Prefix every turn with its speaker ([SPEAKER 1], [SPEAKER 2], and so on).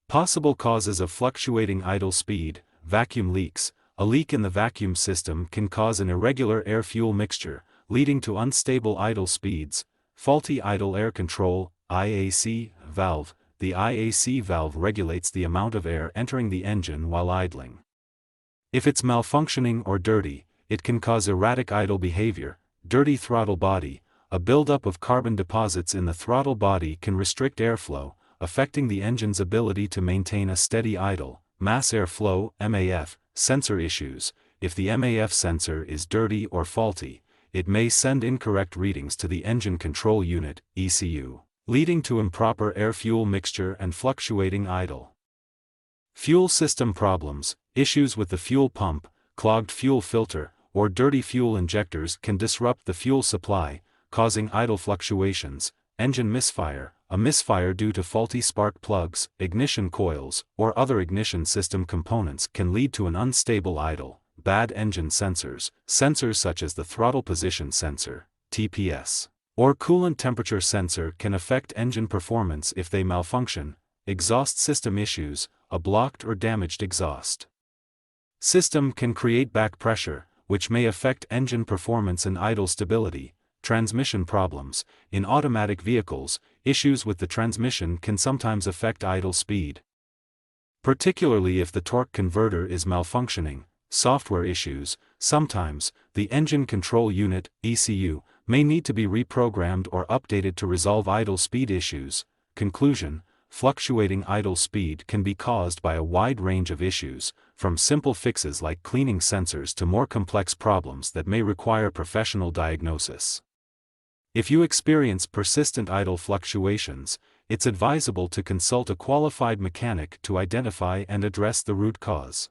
[SPEAKER 1] Possible causes of fluctuating idle speed: vacuum leaks. A leak in the vacuum system can cause an irregular air-fuel mixture, leading to unstable idle speeds. Faulty idle air control (IAC) valve. The IAC valve regulates the amount of air entering the engine while idling. If it's malfunctioning or dirty, it can cause erratic idle behavior. Dirty throttle body. A buildup of carbon deposits in the throttle body can restrict airflow, affecting the engine's ability to maintain a steady idle. Mass airflow (MAF) sensor issues. If the MAF sensor is dirty or faulty, it may send incorrect readings to the engine control unit (ECU), leading to improper air-fuel mixture and fluctuating idle. Fuel system problems. Issues with the fuel pump, clogged fuel filter, or dirty fuel injectors can disrupt the fuel supply, causing idle fluctuations. Engine misfire. A misfire due to faulty spark plugs, ignition coils, or other ignition system components can lead to an unstable idle. Bad engine sensors. Sensors such as the throttle position sensor (TPS) or coolant temperature sensor can affect engine performance if they malfunction. Exhaust system issues. A blocked or damaged exhaust system can create back pressure, which may affect engine performance and idle stability. Transmission problems. In automatic vehicles, issues with the transmission can sometimes affect idle speed, particularly if the torque converter is malfunctioning. Software issues. Sometimes, the engine control unit (ECU) may need to be reprogrammed or updated to resolve idle speed issues. Conclusion: fluctuating idle speed can be caused by a wide range of issues, from simple fixes like cleaning sensors to more complex problems that may require professional diagnosis. If you experience persistent idle fluctuations, it's advisable to consult a qualified mechanic to identify and address the root cause.